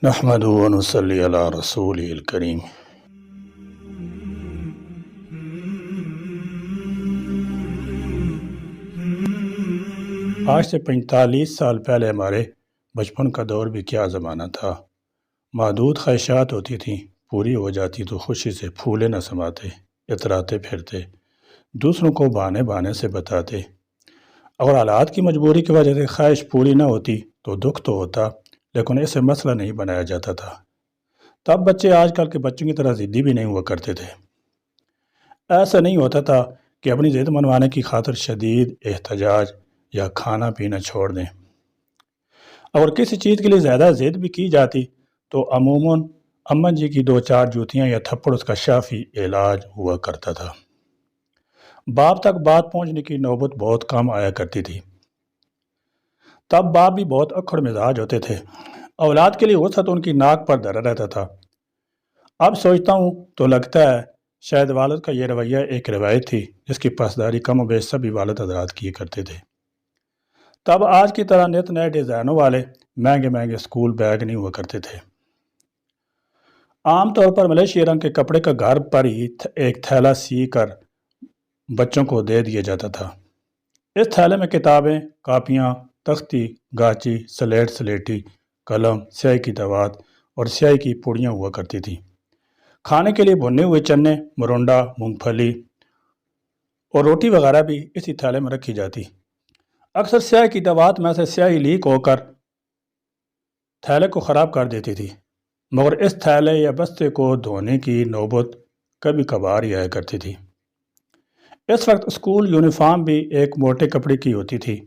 نحمد و نصلی علی رسول الکریم۔ آج سے 45 سال پہلے ہمارے بچپن کا دور بھی کیا زمانہ تھا۔ محدود خواہشات ہوتی تھیں، پوری ہو جاتی تو خوشی سے پھولے نہ سماتے، اتراتے پھرتے، دوسروں کو بہانے بہانے سے بتاتے۔ اگر حالات کی مجبوری کی وجہ سے خواہش پوری نہ ہوتی تو دکھ تو ہوتا، لیکن اسے مسئلہ نہیں بنایا جاتا تھا۔ تب بچے آج کل کے بچوں کی طرح ضدی بھی نہیں ہوا کرتے تھے۔ ایسا نہیں ہوتا تھا کہ اپنی ضد منوانے کی خاطر شدید احتجاج یا کھانا پینا چھوڑ دیں۔ اگر کسی چیز کے لیے زیادہ ضد بھی کی جاتی تو عموماً اماں جی کی 2-4 جوتیاں یا تھپڑ اس کا شافی علاج ہوا کرتا تھا۔ باپ تک بات پہنچنے کی نوبت بہت کم آیا کرتی تھی۔ تب باپ بھی بہت اکھڑ مزاج ہوتے تھے، اولاد کے لیے غصہ تو ان کی ناک پر دھرا رہتا تھا۔ اب سوچتا ہوں تو لگتا ہے شاید والد کا یہ رویہ ایک روایت تھی جس کی پاسداری کم و بیش سبھی والد حضرات کیے کرتے تھے۔ تب آج کی طرح نت نئے ڈیزائنوں والے مہنگے مہنگے اسکول بیگ نہیں ہوا کرتے تھے۔ عام طور پر ملیشیا رنگ کے کپڑے کا گھر پر ہی ایک تھیلا سی کر بچوں کو دے دیا جاتا تھا۔ اس تھیلے میں کتابیں، کاپیاں، تختی، گاچی، سلیٹ، سلیٹی، قلم، سیاہی کی دوات اور سیاہی کی پوڑیاں ہوا کرتی تھیں۔ کھانے کے لیے بھنے ہوئے چنے، مرونڈا، مونگ پھلی اور روٹی وغیرہ بھی اسی تھیلے میں رکھی جاتی۔ اکثر سیاہی کی دوات میں سے سیاہی لیک ہو کر تھیلے کو خراب کر دیتی تھی، مگر اس تھیلے یا بستے کو دھونے کی نوبت کبھی کبھار ہی آیا کرتی تھی۔ اس وقت اسکول یونیفارم بھی ایک موٹے کپڑے کی ہوتی تھی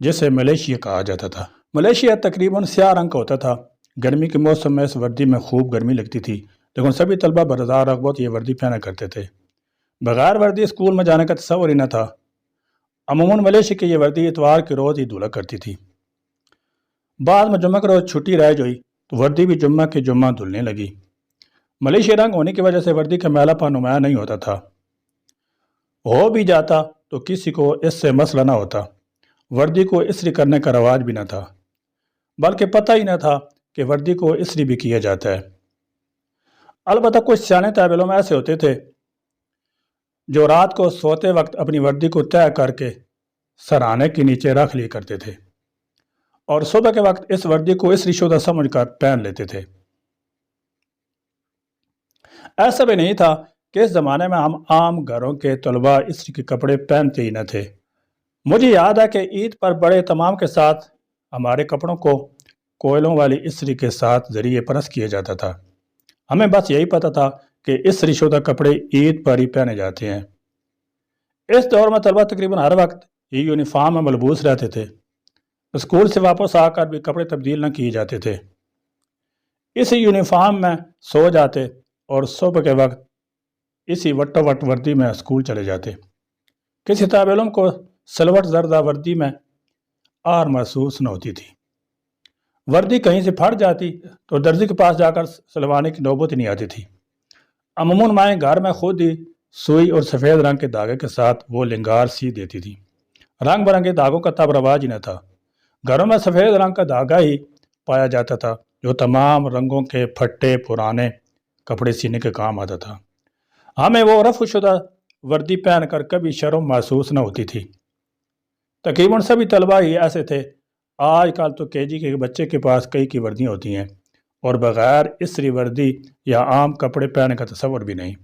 جسے ملیشیا کہا جاتا تھا۔ ملیشیا تقریباً سیاہ رنگ کا ہوتا تھا۔ گرمی کے موسم میں اس وردی میں خوب گرمی لگتی تھی، لیکن سبھی طلبہ برضا رغبت یہ وردی پہنا کرتے تھے۔ بغیر وردی اسکول میں جانے کا تصور ہی نہ تھا۔ عموماً ملیشیا کی یہ وردی اتوار کے روز ہی دھلا کرتی تھی۔ بعد میں جمعہ کے روز چھٹی رہ گئی تو وردی بھی جمعہ کے جمعہ دھلنے لگی۔ ملیشیا رنگ ہونے کی وجہ سے وردی کا میلا پن نمایاں نہیں ہوتا تھا۔ ہو بھی جاتا تو کسی کو اس سے مسئلہ نہ ہوتا۔ وردی کو استری کرنے کا رواج بھی نہ تھا، بلکہ پتہ ہی نہ تھا کہ وردی کو استری بھی کیا جاتا ہے۔ البتہ کچھ سیانے طالب علم ایسے ہوتے تھے جو رات کو سوتے وقت اپنی وردی کو طے کر کے سرہانے کے نیچے رکھ لیا کرتے تھے اور صبح کے وقت اس وردی کو استری شدہ سمجھ کر پہن لیتے تھے۔ ایسا بھی نہیں تھا کہ اس زمانے میں ہم عام گھروں کے طلباء استری کے کپڑے پہنتے ہی نہ تھے۔ مجھے یاد ہے کہ عید پر بڑے اہتمام کے ساتھ ہمارے کپڑوں کو کوئلوں والی استری کے ساتھ ذریعے پرس کیا جاتا تھا۔ ہمیں بس یہی پتہ تھا کہ استری شدہ کپڑے عید پر ہی پہنے جاتے ہیں۔ اس دور میں طلبہ تقریباً ہر وقت یہ یونیفارم میں ملبوس رہتے تھے۔ اسکول سے واپس آ کر بھی کپڑے تبدیل نہ کیے جاتے تھے۔ اسی یونیفارم میں سو جاتے اور صبح کے وقت اسی وٹو وٹ وردی میں اسکول چلے جاتے۔ کسی طالب علم کو سلوٹ زردہ وردی میں آر محسوس نہ ہوتی تھی۔ وردی کہیں سے پھٹ جاتی تو درزی کے پاس جا کر سلوانے کی نوبت ہی نہیں آتی تھی۔ عموماً مائیں گھر میں خود ہی سوئی اور سفید رنگ کے دھاگے کے ساتھ وہ لنگار سی دیتی تھی۔ رنگ برنگے دھاگوں کا تب رواج ہی نہ تھا۔ گھروں میں سفید رنگ کا دھاگا ہی پایا جاتا تھا جو تمام رنگوں کے پھٹے پرانے کپڑے سینے کے کام آتا تھا۔ ہمیں وہ رفع شدہ وردی پہن کر کبھی شرم محسوس نہ ہوتی تھی۔ تقریباً سبھی طلباء ہی ایسے تھے۔ آج کل تو KG کے بچے کے پاس کئی کی وردیاں ہوتی ہیں اور بغیر استری وردی یا عام کپڑے پہننے کا تصور بھی نہیں۔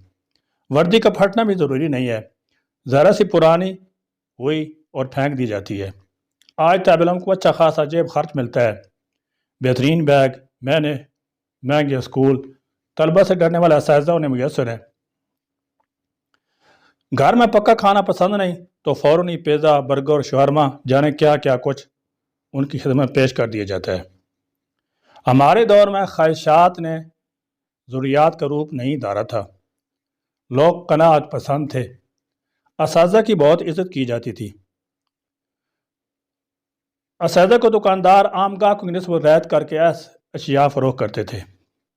وردی کا پھٹنا بھی ضروری نہیں ہے، ذرا سی پرانی ہوئی اور پھینک دی جاتی ہے۔ آج طالب علم کو اچھا خاصا جیب خرچ ملتا ہے، بہترین بیگ، مہنگے اسکول، طلبہ سے ڈرنے والا اساتذہ انہیں میسر ہے۔ گھر میں پکا کھانا پسند نہیں تو فوراً ہی پیزا، برگر، شاورما، جانے کیا کیا کچھ ان کی خدمت پیش کر دیا جاتا ہے۔ ہمارے دور میں خواہشات نے ضروریات کا روپ نہیں دھارا تھا۔ لوگ قناعت پسند تھے۔ اساتذہ کی بہت عزت کی جاتی تھی۔ اساتذہ کو دکاندار عام گاہکوں کی نسبت رعایت کر کے اشیاء فروخت کرتے تھے۔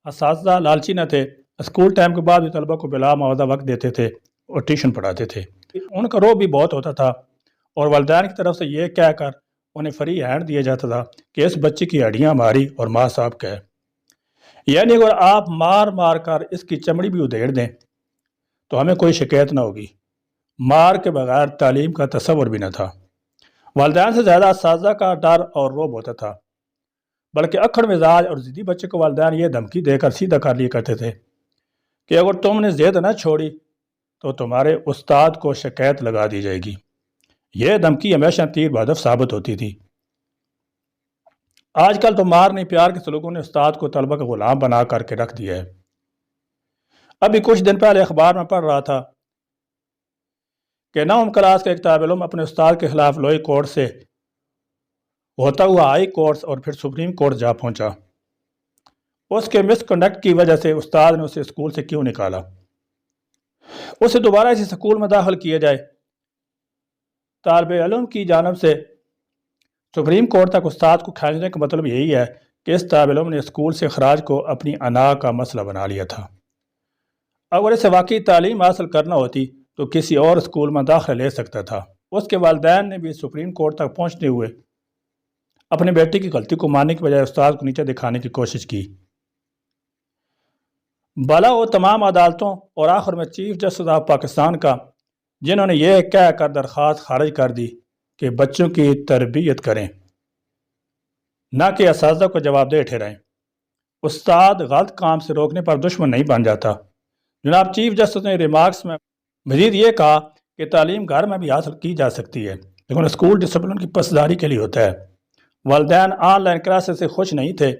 اساتذہ لالچی نہ تھے، اسکول ٹائم کے بعد بھی طلبہ کو بلا معاوضہ وقت دیتے تھے اور ٹیوشن پڑھاتے تھے۔ ان کا روب بھی بہت ہوتا تھا اور والدین کی طرف سے یہ کہہ کر انہیں فری ہینڈ دیا جاتا تھا کہ اس بچے کی ہڈیاں ہماری اور ماں صاحب کا ہے۔ یعنی اگر آپ مار مار کر اس کی چمڑی بھی ادھیڑ دیں تو ہمیں کوئی شکایت نہ ہوگی۔ مار کے بغیر تعلیم کا تصور بھی نہ تھا۔ والدین سے زیادہ اساتذہ کا ڈر اور رعب ہوتا تھا، بلکہ اکڑ مزاج اور ضدی بچے کو والدین یہ دھمکی دے کر سیدھا کر لیا کرتے تھے کہ اگر تم نے ضد نہ چھوڑی تو تمہارے استاد کو شکایت لگا دی جائے گی۔ یہ دھمکی ہمیشہ تیر بہدف ثابت ہوتی تھی۔ آج کل تو مار نہیں پیار کے سلوکوں نے استاد کو طلبہ کا غلام بنا کر کے رکھ دیا ہے۔ ابھی کچھ دن پہلے اخبار میں پڑھ رہا تھا کہ 9ویں کلاس کا ایک طالب علم اپنے استاد کے خلاف لوئر کورٹ سے ہوتا ہوا ہائی کورٹ اور پھر سپریم کورٹ جا پہنچا۔ اس کے مس کنڈکٹ کی وجہ سے استاد نے اسے اسکول سے کیوں نکالا، اسے دوبارہ اسی اسکول میں داخل کیا جائے۔ طالب علم کی جانب سے سپریم کورٹ تک استاد کو کھینچنے کا مطلب یہی ہے کہ اس طالب علم نے اسکول سے اخراج کو اپنی انا کا مسئلہ بنا لیا تھا۔ اگر اسے واقعی تعلیم حاصل کرنا ہوتی تو کسی اور اسکول میں داخلہ لے سکتا تھا۔ اس کے والدین نے بھی سپریم کورٹ تک پہنچتے ہوئے اپنے بیٹے کی غلطی کو ماننے کے بجائے استاد کو نیچے دکھانے کی کوشش کی۔ بھلا وہ تمام عدالتوں اور آخر میں چیف جسٹس آف پاکستان کا، جنہوں نے یہ کہہ کر درخواست خارج کر دی کہ بچوں کی تربیت کریں نہ کہ اساتذہ کو جواب دہ ٹھہرائیں۔ استاد غلط کام سے روکنے پر دشمن نہیں بن جاتا۔ جناب چیف جسٹس نے ریمارکس میں مزید یہ کہا کہ تعلیم گھر میں بھی حاصل کی جا سکتی ہے، لیکن اسکول ڈسپلن کی پاسداری کے لیے ہوتا ہے۔ والدین آن لائن کلاسز سے خوش نہیں تھے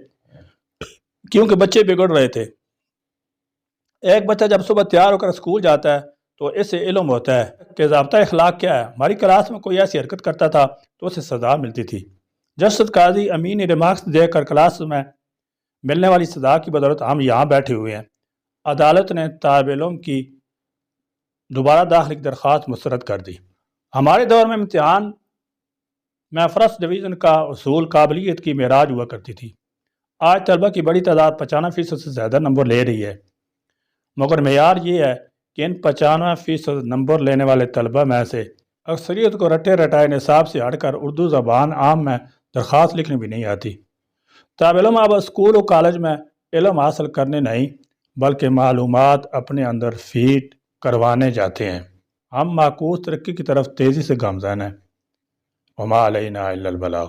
کیونکہ بچے بگڑ رہے تھے۔ ایک بچہ جب صبح تیار ہو کر اسکول جاتا ہے تو اس سے علم ہوتا ہے کہ ضابطہ اخلاق کیا ہے۔ ہماری کلاس میں کوئی ایسی حرکت کرتا تھا تو اسے سزا ملتی تھی۔ جسٹس قاضی امین نے ریمارکس دے کر کلاس میں ملنے والی سزا کی بدولت ہم یہاں بیٹھے ہوئے ہیں۔ عدالت نے طالب علم کی دوبارہ داخلے کی درخواست مسترد کر دی۔ ہمارے دور میں امتحان میں فرسٹ ڈویژن کا اصول قابلیت کی معراج ہوا کرتی تھی۔ آج طلبہ کی بڑی تعداد 95% سے زیادہ نمبر لے رہی ہے، مگر معیار یہ ہے کہ ان 95% نمبر لینے والے طلبہ میں سے اکثریت کو رٹے رٹائے نصاب سے ہٹ کر اردو زبان عام میں درخواست لکھنے بھی نہیں آتی۔ طالب علم اب اسکول و کالج میں علم حاصل کرنے نہیں بلکہ معلومات اپنے اندر فیڈ کروانے جاتے ہیں۔ ہم معکوس ترقی کی طرف تیزی سے گامزن ہیں۔ وما علینا الا البلاغ۔